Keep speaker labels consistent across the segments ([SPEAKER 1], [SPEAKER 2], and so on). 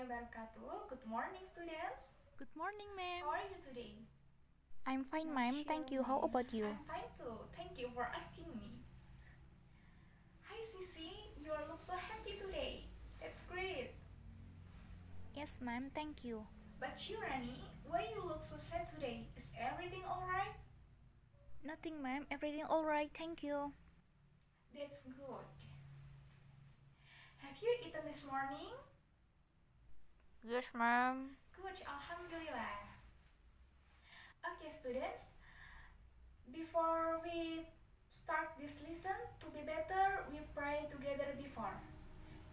[SPEAKER 1] wabarakatuh. Good morning, students.
[SPEAKER 2] Good morning, ma'am.
[SPEAKER 1] How are you today?
[SPEAKER 2] I'm fine,
[SPEAKER 1] Not
[SPEAKER 2] ma'am.
[SPEAKER 1] sure,
[SPEAKER 2] Thank you. How
[SPEAKER 1] ma'am.
[SPEAKER 2] about you?
[SPEAKER 1] I'm fine too. Thank you for asking me. Hi, Sisi. You look so happy today. That's great.
[SPEAKER 2] Yes, ma'am. Thank you.
[SPEAKER 1] But you, Rani, why you look so sad today? Is everything alright?
[SPEAKER 2] Nothing, ma'am. Everything all right. Thank you.
[SPEAKER 1] That's good. Have you eaten this morning?
[SPEAKER 2] Yes, ma'am.
[SPEAKER 1] Good, Alhamdulillah. Okay, students. Before we start this lesson, to be better, we pray together before.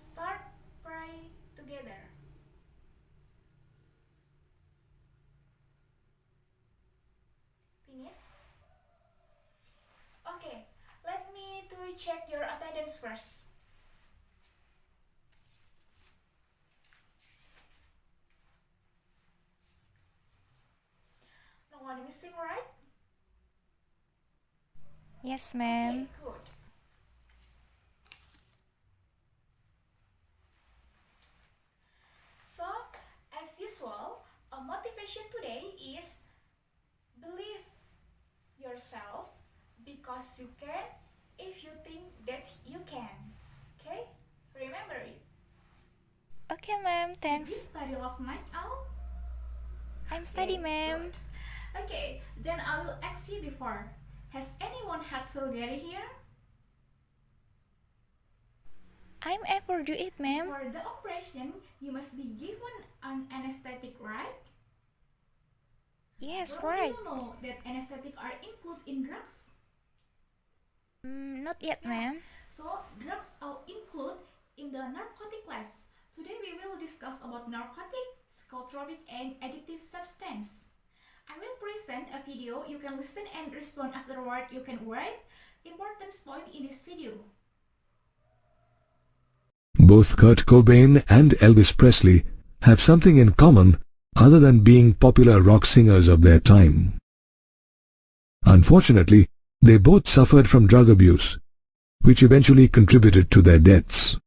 [SPEAKER 1] Start, pray together. Finish? Okay, let me to check your attendance first. No one missing, right?
[SPEAKER 2] Yes, ma'am.
[SPEAKER 1] Okay, good. So, as usual, a motivation today is believe yourself because you can if you think that you can. Okay? Remember it.
[SPEAKER 2] Okay, ma'am.
[SPEAKER 1] Did you
[SPEAKER 2] Thanks.
[SPEAKER 1] study last night, Al?
[SPEAKER 2] I'm study, ma'am.
[SPEAKER 1] Good. Okay, then I will ask you before. Has anyone had surgery here?
[SPEAKER 2] I'm ever do it, ma'am.
[SPEAKER 1] For the operation, you must be given an anesthetic, right?
[SPEAKER 2] Yes,
[SPEAKER 1] Don't
[SPEAKER 2] right.
[SPEAKER 1] you know that anesthetic are included in drugs?
[SPEAKER 2] Not yet,
[SPEAKER 1] Yeah.
[SPEAKER 2] ma'am.
[SPEAKER 1] So drugs are included in the narcotic class. Today we will discuss about narcotic, psychotropic, and addictive substance. I will present a video. You can listen and respond afterward. You can write important point in this video.
[SPEAKER 3] Both Kurt Cobain and Elvis Presley have something in common other than being popular rock singers of their time. Unfortunately, they both suffered from drug abuse, which eventually contributed to their deaths.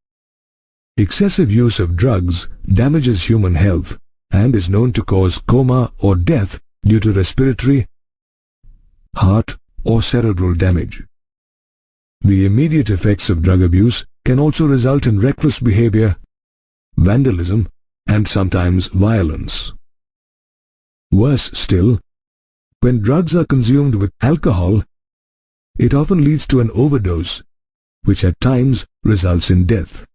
[SPEAKER 3] Excessive use of drugs damages human health and is known to cause coma or death due to respiratory, heart, or cerebral damage. The immediate effects of drug abuse can also result in reckless behavior, vandalism, and sometimes violence. Worse still, when drugs are consumed with alcohol, it often leads to an overdose, which at times results in death.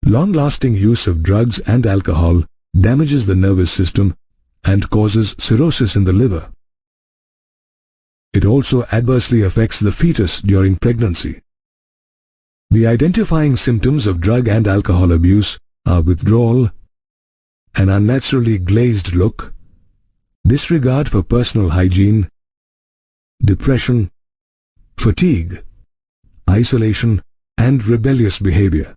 [SPEAKER 3] Long-lasting use of drugs and alcohol damages the nervous system and causes cirrhosis in the liver. It also adversely affects the fetus during pregnancy. The identifying symptoms of drug and alcohol abuse are withdrawal, an unnaturally glazed look, disregard for personal hygiene, depression, fatigue, isolation, and rebellious behavior.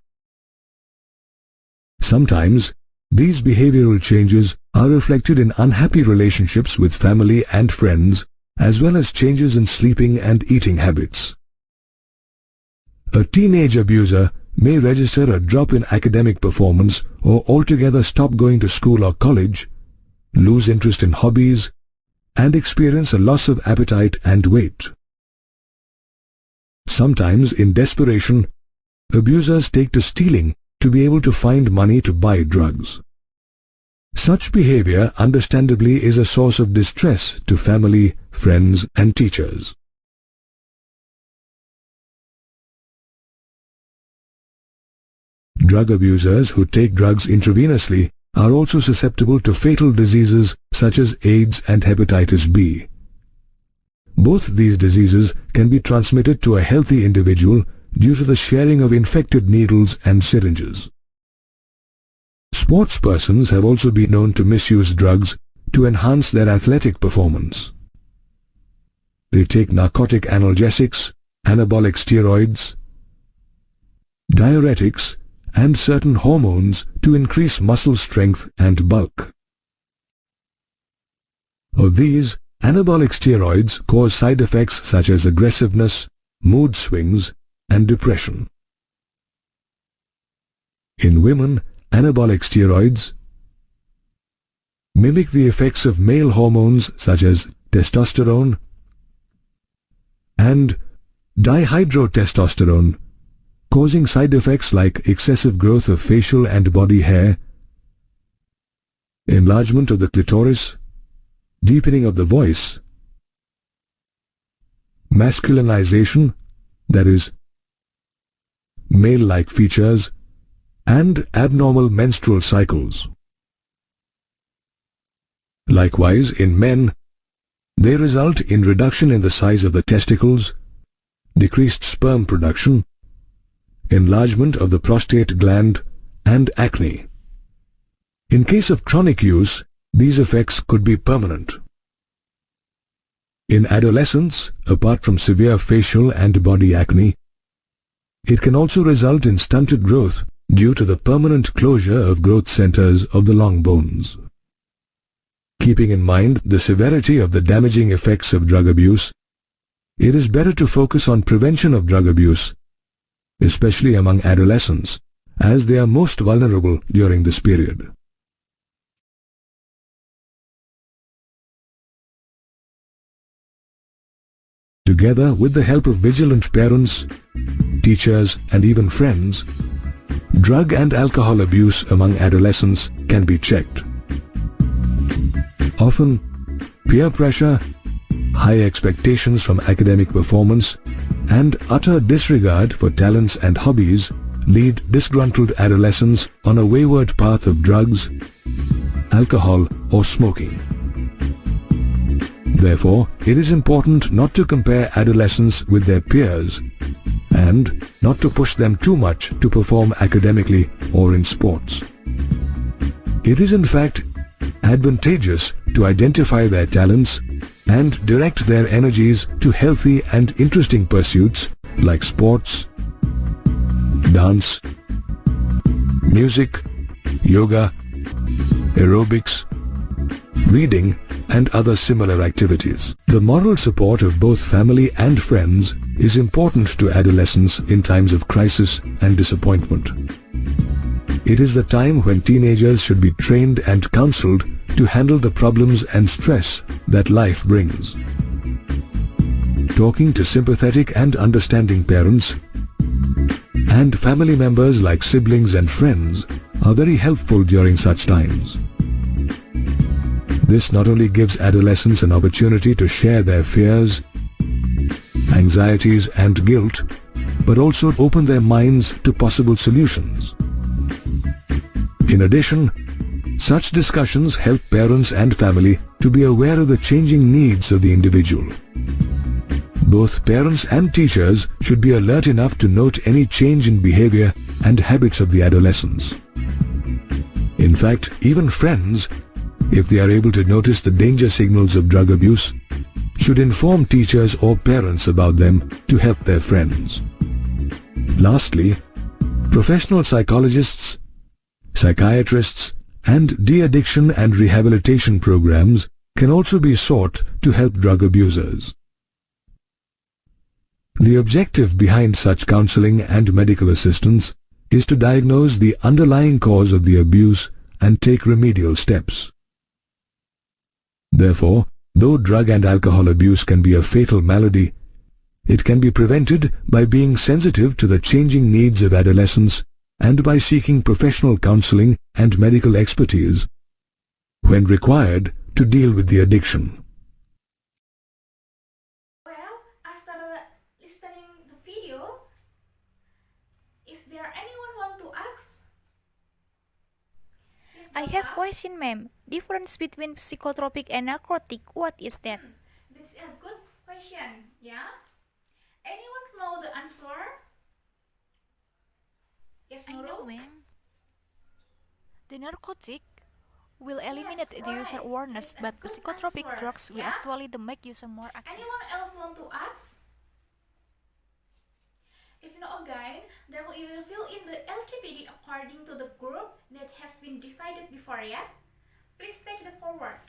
[SPEAKER 3] Sometimes, these behavioral changes are reflected in unhappy relationships with family and friends, as well as changes in sleeping and eating habits. A teenage abuser may register a drop in academic performance or altogether stop going to school or college, lose interest in hobbies, and experience a loss of appetite and weight. Sometimes, in desperation, abusers take to stealing to be able to find money to buy drugs. Such behavior, understandably, is a source of distress to family, friends, and teachers. Drug abusers who take drugs intravenously are also susceptible to fatal diseases such as AIDS and hepatitis B. Both these diseases can be transmitted to a healthy individual due to the sharing of infected needles and syringes. Sportspersons have also been known to misuse drugs to enhance their athletic performance. They take narcotic analgesics, anabolic steroids, diuretics, and certain hormones to increase muscle strength and bulk. Of these, anabolic steroids cause side effects such as aggressiveness, mood swings, and depression. In women, anabolic steroids, mimic the effects of male hormones such as testosterone and dihydrotestosterone, causing side effects like excessive growth of facial and body hair, enlargement of the clitoris, deepening of the voice, masculinization, that is, male-like features, and abnormal menstrual cycles. Likewise, in men, they result in reduction in the size of the testicles, decreased sperm production, enlargement of the prostate gland, and acne. In case of chronic use, these effects could be permanent. In adolescents, apart from severe facial and body acne, it can also result in stunted growth due to the permanent closure of growth centers of the long bones. Keeping in mind the severity of the damaging effects of drug abuse, it is better to focus on prevention of drug abuse, especially among adolescents, as they are most vulnerable during this period. Together with the help of vigilant parents, teachers, and even friends, drug and alcohol abuse among adolescents can be checked. Often, peer pressure, high expectations from academic performance, and utter disregard for talents and hobbies lead disgruntled adolescents on a wayward path of drugs, alcohol, or smoking. Therefore, it is important not to compare adolescents with their peers and not to push them too much to perform academically or in sports. It is in fact advantageous to identify their talents and direct their energies to healthy and interesting pursuits like sports, dance, music, yoga, aerobics, reading, and other similar activities. The moral support of both family and friends is important to adolescents in times of crisis and disappointment. It is the time when teenagers should be trained and counseled to handle the problems and stress that life brings. Talking to sympathetic and understanding parents and family members like siblings and friends are very helpful during such times. This not only gives adolescents an opportunity to share their fears, anxieties, and guilt, but also open their minds to possible solutions. In addition, such discussions help parents and family to be aware of the changing needs of the individual. Both parents and teachers should be alert enough to note any change in behavior and habits of the adolescents. In fact, even friends, if they are able to notice the danger signals of drug abuse, should inform teachers or parents about them to help their friends. Lastly, professional psychologists, psychiatrists, and de-addiction and rehabilitation programs can also be sought to help drug abusers. The objective behind such counseling and medical assistance is to diagnose the underlying cause of the abuse and take remedial steps. Therefore, though drug and alcohol abuse can be a fatal malady, it can be prevented by being sensitive to the changing needs of adolescents and by seeking professional counseling and medical expertise when required to deal with the addiction.
[SPEAKER 1] Well, after listening the video, is there anyone want to ask? Yes,
[SPEAKER 2] I have
[SPEAKER 1] Elsa?
[SPEAKER 2] question, ma'am. Difference between psychotropic and narcotic, what is that?
[SPEAKER 1] That's a good question, yeah? Anyone know the answer? Yes,
[SPEAKER 2] I know,
[SPEAKER 1] Nurul?
[SPEAKER 2] ma'am. The narcotic will eliminate the user
[SPEAKER 1] correct.
[SPEAKER 2] awareness,
[SPEAKER 1] It's a
[SPEAKER 2] but
[SPEAKER 1] good
[SPEAKER 2] psychotropic
[SPEAKER 1] answer,
[SPEAKER 2] drugs will
[SPEAKER 1] yeah?
[SPEAKER 2] actually make user more active.
[SPEAKER 1] Anyone else want to ask? If not again, then you will fill in the LKPD according to the group that has been divided before, yeah? Please take the forward.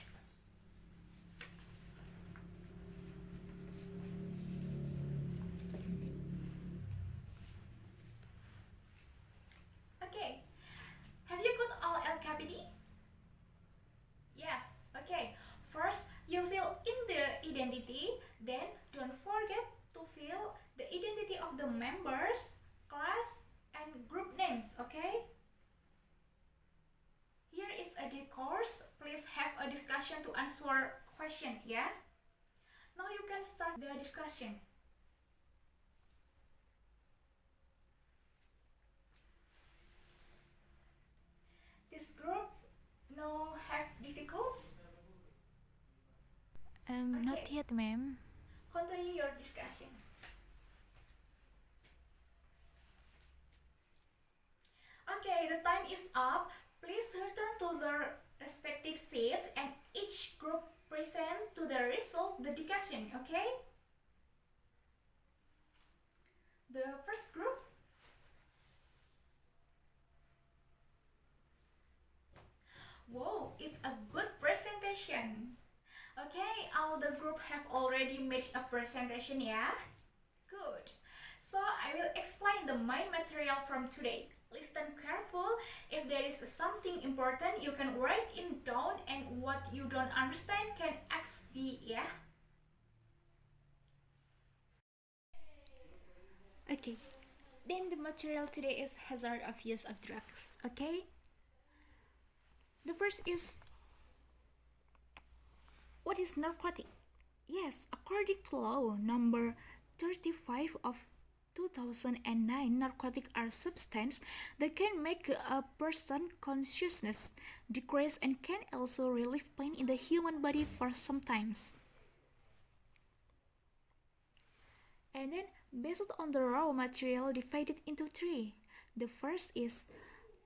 [SPEAKER 1] Okay. Have you got names, okay? Here is a course. Please have a discussion to answer question, yeah? Now you can start the discussion. This group no have difficulties?
[SPEAKER 2] Not
[SPEAKER 1] Okay.
[SPEAKER 2] yet, ma'am.
[SPEAKER 1] Continue your discussion. Okay, the time is up. Please return to their respective seats and each group present to the result the discussion, okay? The first group. Wow, it's a good presentation. Okay, all the group have already made a presentation, yeah? Good. So I will explain the main material from today. Listen careful. If there is something important, you can write it down, and what you don't understand can ask me, yeah? Okay. Then the material today is hazard of use of drugs, okay? The first is, what is narcotic? Yes, according to law number 35 of 2009, narcotic are substances that can make a person consciousness decrease and can also relieve pain in the human body for some times. And then, based on the raw material divided into three. The first is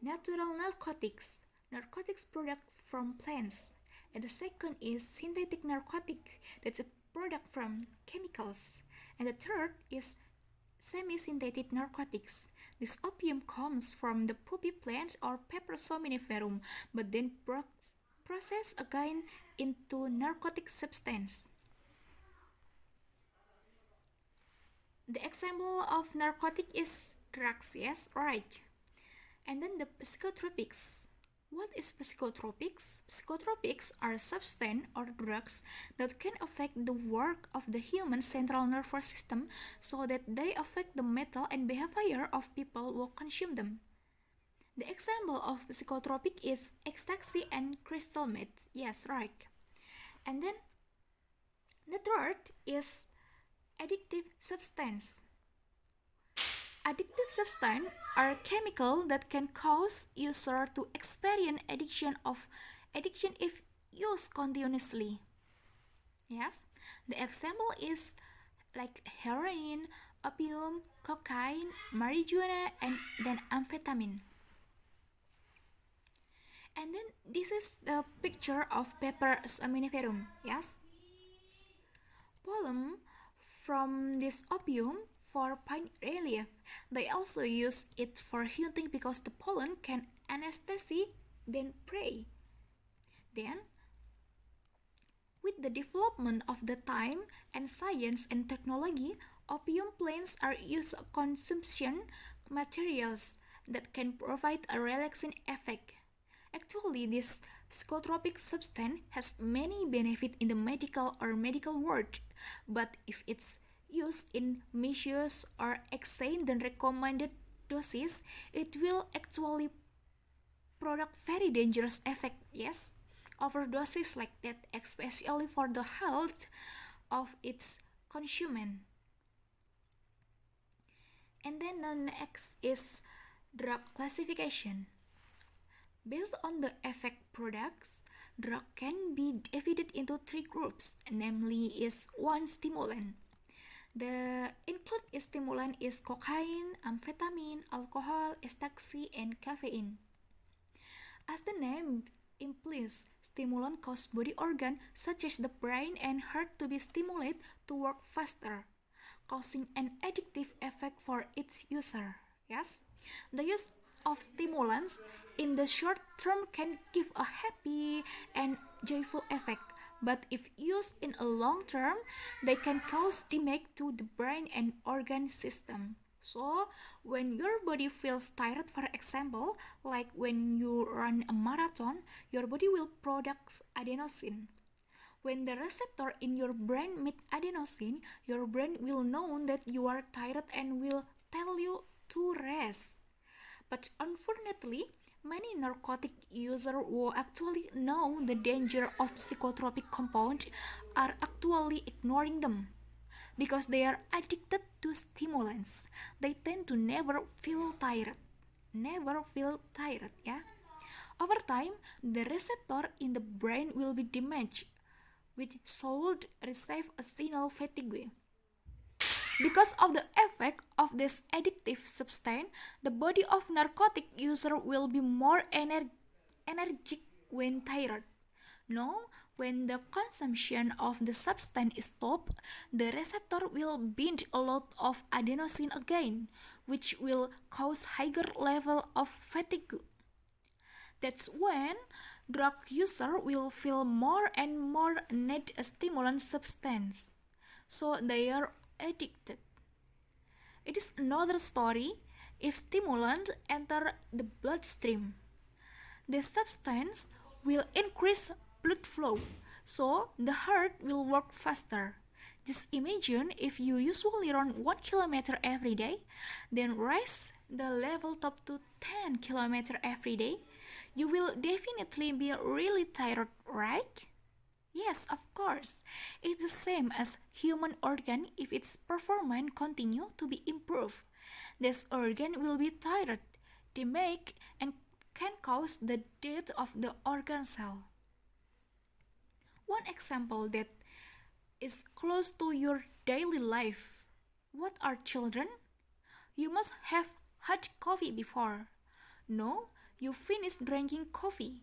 [SPEAKER 1] natural narcotics, narcotics products from plants. And the second is synthetic narcotic, that's a product from chemicals. And the third is semi-synthetic narcotics. This opium comes from the poppy plant or Pepper somniferum, but then processed again into narcotic substance. The example of narcotic is drugs, yes, right. And then the psychotropics. What is psychotropics? Psychotropics are substances or drugs that can affect the work of the human central nervous system so that they affect the mental and behavior of people who consume them. The example of psychotropic is ecstasy and crystal meth. Yes, right. And then the third is addictive substance. Addictive substances are chemicals that can cause user to experience addiction if used continuously. Yes, the example is like heroin, opium, cocaine, marijuana, and then amphetamine. And then this is the picture of Pepper somniferum. Yes, pollen from this opium for pain relief. They also use it for hunting because the pollen can anesthesize then prey. Then, with the development of the time and science and technology, opium plants are used as consumption materials that can provide a relaxing effect. Actually, this psychotropic substance has many benefits in the medical world, but if it's used in measures or exceed the recommended doses, it will actually produce very dangerous effect. Yes, overdoses like that, especially for the health of its consumer. And then the next is drug classification. Based on the effect products, drug can be divided into three groups, namely is one stimulant. The include stimulant is cocaine, amphetamine, alcohol, ecstasy, and caffeine. As the name implies, stimulant cause body organ such as the brain and heart to be stimulated to work faster, causing an addictive effect for its user. Yes, the use of stimulants in the short term can give a happy and joyful effect, but if used in a long term, they can cause damage to the brain and organ system. So, when your body feels tired, for example, like when you run a marathon, your body will produce adenosine. When the receptor in your brain meet adenosine, your brain will know that you are tired and will tell you to rest.
[SPEAKER 2] But unfortunately, many narcotic users who actually know the danger of psychotropic compounds are actually ignoring them. Because they are addicted to stimulants, they tend to never feel tired. Never feel tired, yeah? Over time, the receptor in the brain will be damaged, which should receive a signal fatigue. Because of the effect of this addictive substance, the body of narcotic user will be more energetic when tired. Now, when the consumption of the substance is stopped, the receptor will bind a lot of adenosine again, which will cause higher level of fatigue. That's when drug user will feel more and more need a stimulant substance. So they are addicted. It is another story if stimulant enter the bloodstream. The substance will increase blood flow, so the heart will work faster. Just imagine if you usually run 1 kilometer every day, then raise the level up to 10 kilometer every day, you will definitely be really tired, right? Yes, of course. It's the same as human organ if its performance continue to be improved. This organ will be tired, damaged, and can cause the death of the organ cell. One example that is close to your daily life. What are children? You must have had coffee before. No, you finish drinking coffee.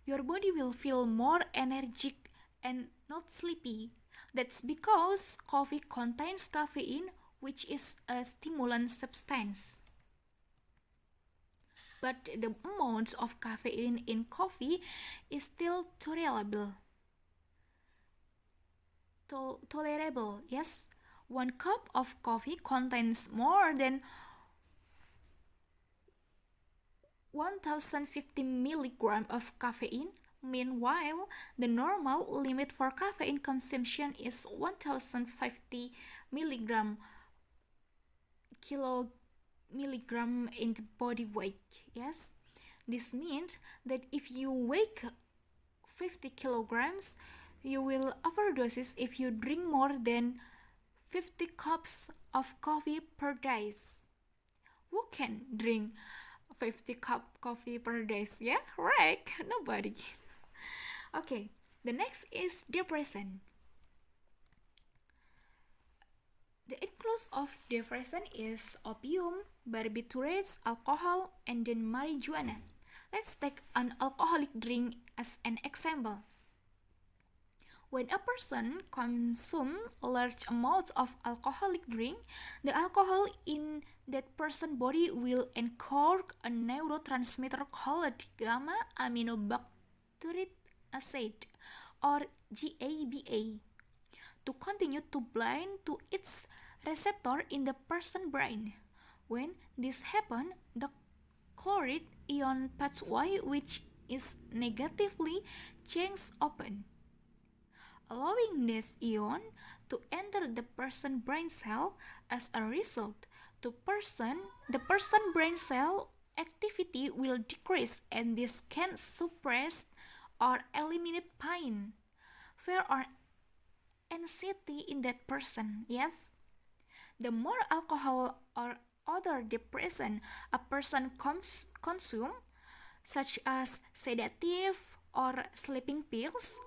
[SPEAKER 2] Your body will feel more energetic and not sleepy. That's because coffee contains caffeine, which is a stimulant substance. But the amount of caffeine in coffee is still tolerable, yes. 1 cup of coffee contains more than 1050 milligrams of caffeine. Meanwhile, the normal limit for caffeine consumption is 1050 milligram milligram in the body weight. Yes, this means that if you weigh 50 kilograms, you will overdose if you drink more than 50 cups of coffee per day. Who can drink 50 cup coffee per day? Yeah, right. Nobody. Okay, the next is depression. The inclusion of depression is opium, barbiturates, alcohol, and then marijuana. Let's take an alcoholic drink as an example. When a person consumes large amounts of alcoholic drink, the alcohol in that person's body will encode a neurotransmitter called gamma aminobutyric acid, or GABA, to continue to bind to its receptor in the person's brain. When this happens, the chloride ion pathway, which is negatively changed open, allowing this ion to enter the person brain cell. As a result, the person brain cell activity will decrease, and this can suppress or eliminate pain, fear, or anxiety in that person. Yes, the more alcohol or other depressant a person consume, such as sedative or sleeping pills,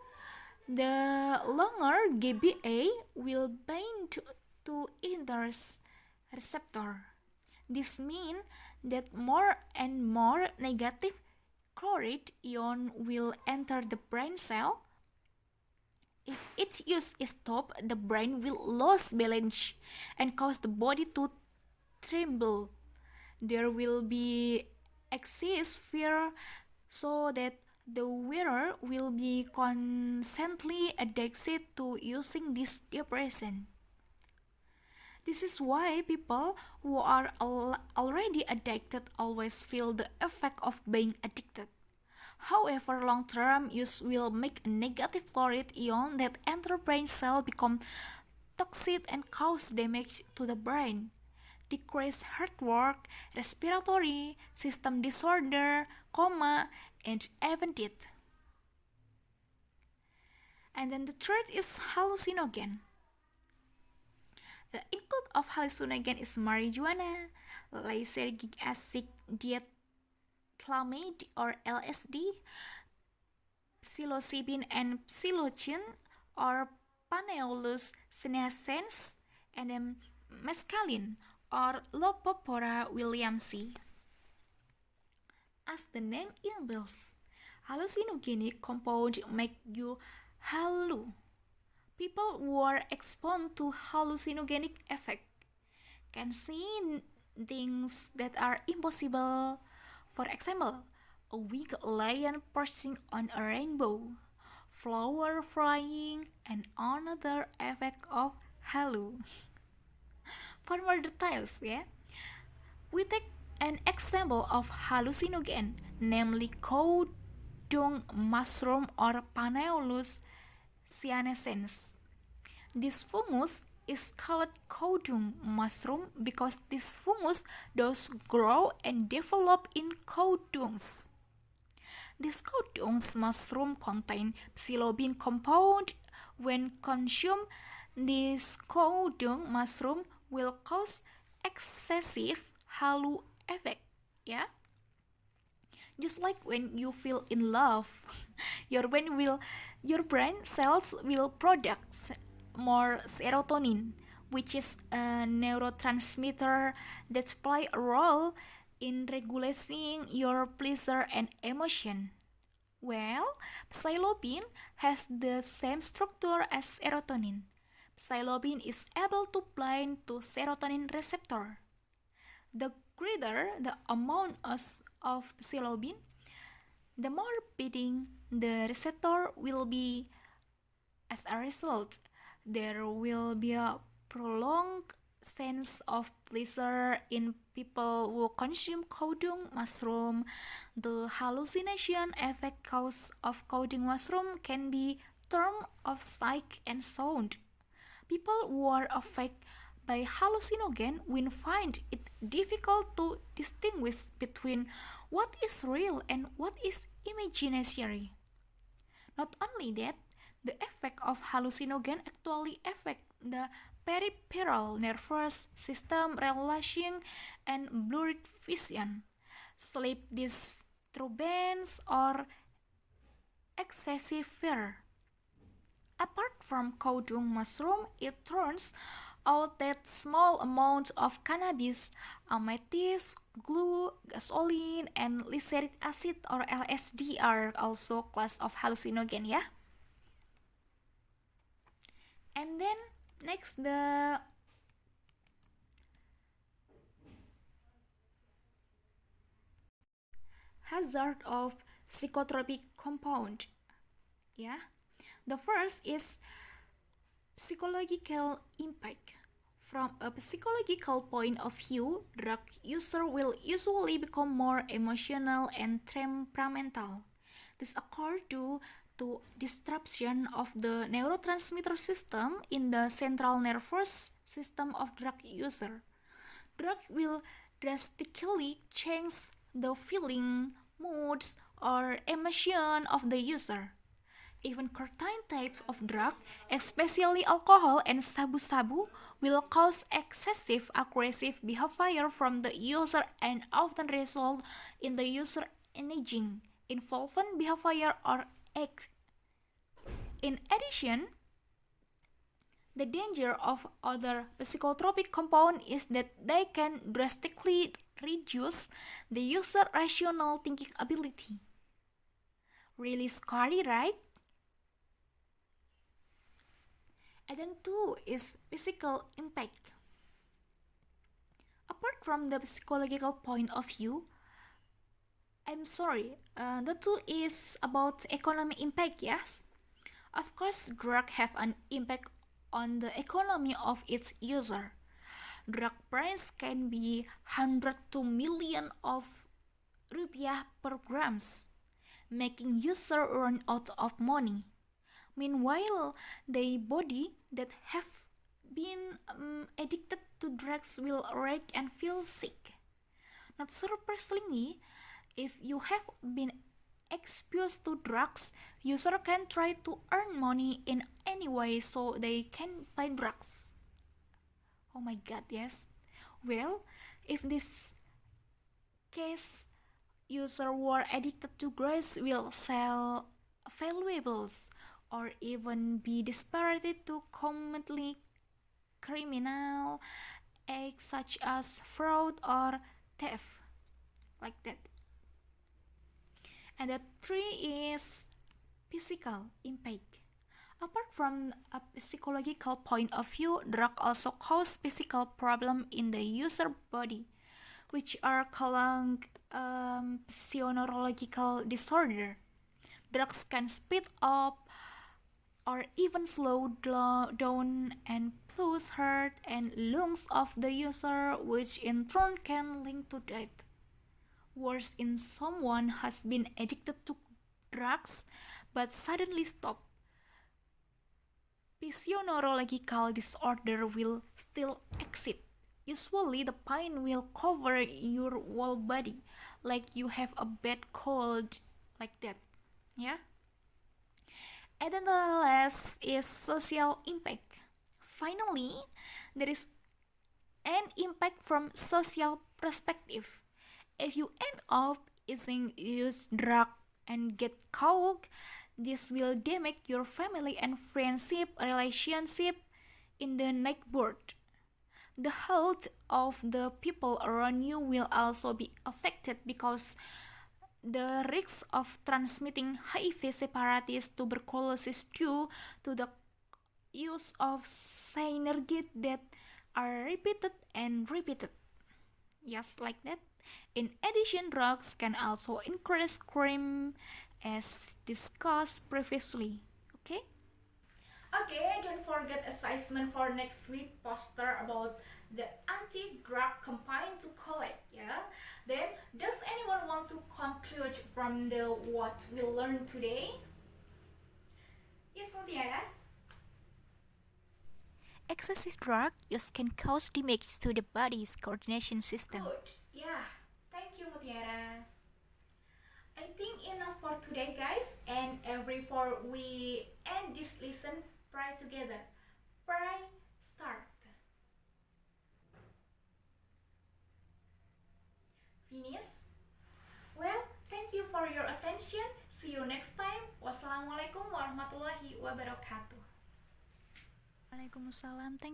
[SPEAKER 2] the longer GBA will bind to either's receptor. This means that more and more negative chloride ion will enter the brain cell. If its use is stopped, the brain will lose balance and cause the body to tremble. There will be excess fear, so that the wearer will be constantly addicted to using this depression. This is why people who are already addicted always feel the effect of being addicted. However, long-term use will make a negative chloride ion that enter brain cell become toxic and cause damage to the brain. decreased heart work, respiratory system disorder, coma, and even death. And then the third is hallucinogen. The input of hallucinogen is marijuana, lysergic acid diethylamide or LSD, psilocybin and psilocin or Paneolus senescens, and then mescaline or Lopopora williamsi. As the name implies, hallucinogenic compound make you hallucinate. People who are exposed to hallucinogenic effect can see things that are impossible. For example, a winged lion perching on a rainbow, flower flying, and another effect of hallucination. For more details, we take an example of hallucinogen, namely Kodung Mushroom or Paneolus senescens. This fungus is called Kodung Mushroom because this fungus does grow and develop in kodungs. This Kodung mushroom contain psilocybin compound. When consumed, this Kodung mushroom will cause excessive hallucination effect, Just like when you feel in love, your brain cells will produce more serotonin, which is a neurotransmitter that play a role in regulating your pleasure and emotion. Well, psilocybin has the same structure as serotonin. Psilocybin is able to bind to serotonin receptor. The greater the amount of psilocybin, the more binding the receptor will be. As a result, there will be a prolonged sense of pleasure in people who consume Kodung mushroom. The hallucination effect cause of Kodung mushroom can be termed of sight and sound. People who are affected by hallucinogen will find it difficult to distinguish between what is real and what is imaginary. Not only that, the effect of hallucinogen actually affect the peripheral nervous system, relashing and blurred vision, sleep disturbance, or excessive fear. Apart from Kodung mushroom, it turns out that small amounts of cannabis, amethyst, glue, gasoline, and lysergic acid or LSD are also class of hallucinogen, And then next the hazard of psychotropic compound. The first is psychological impact. From a psychological point of view, drug user will usually become more emotional and temperamental. This occurs due to disruption of the neurotransmitter system in the central nervous system of drug user. Drug will drastically change the feeling, moods, or emotion of the user. Even certain types of drug, especially alcohol and sabu-sabu, will cause excessive aggressive behavior from the user and often result in the user engaging in violent behavior or act. In addition, the danger of other psychotropic compounds is that they can drastically reduce the user rational thinking ability. Really scary, right? And then two is physical impact. Apart from the psychological point of view, the two is about economic impact, yes? Of course, drug have an impact on the economy of its user. Drug price can be 100 to million of rupiah per grams, making user run out of money. Meanwhile, the body that have been addicted to drugs will wreck and feel sick. Not surprisingly, if you have been exposed to drugs, user can try to earn money in any way so they can buy drugs. Oh my god, yes. Well, if this case user were addicted to drugs will sell valuables or even be desperate to commit criminal acts such as fraud or theft, like that. And the three is physical impact. Apart from a psychological point of view, drug also cause physical problem in the user body, which are called physiological disorder. Drugs can speed up or even slow down and pulse heart and lungs of the user, which in turn can link to death. Worse, in someone has been addicted to drugs but suddenly stop. Physiological disorder will still exist. Usually, the pain will cover your whole body, like you have a bad cold, like that. Yeah. And then the last is social impact. Finally, there is an impact from social perspective. If you end up use drug and get caught, this will damage your family and friendship relationship in the neighborhood. The health of the people around you will also be affected because the risk of transmitting HIV, hepatitis, tuberculosis due to the use of synergies that are repeated and repeated. Yes, like that. In addition, drugs can also increase crime as discussed previously. Okay?
[SPEAKER 1] Okay, don't forget assessment for next week poster about the anti-drug campaign to collect, yeah? Then, does anyone want to conclude from the what we learned today? Yes, Mutiara?
[SPEAKER 2] Excessive drug use can cause damage to the body's coordination system.
[SPEAKER 1] Good, yeah. Thank you, Mutiara. I think enough for today, guys. And before we end this lesson, pray together. Pray, start. Finish? Well, thank you for your attention. See you next time. Wassalamualaikum warahmatullahi wabarakatuh.
[SPEAKER 2] Waalaikumsalam. Thank you.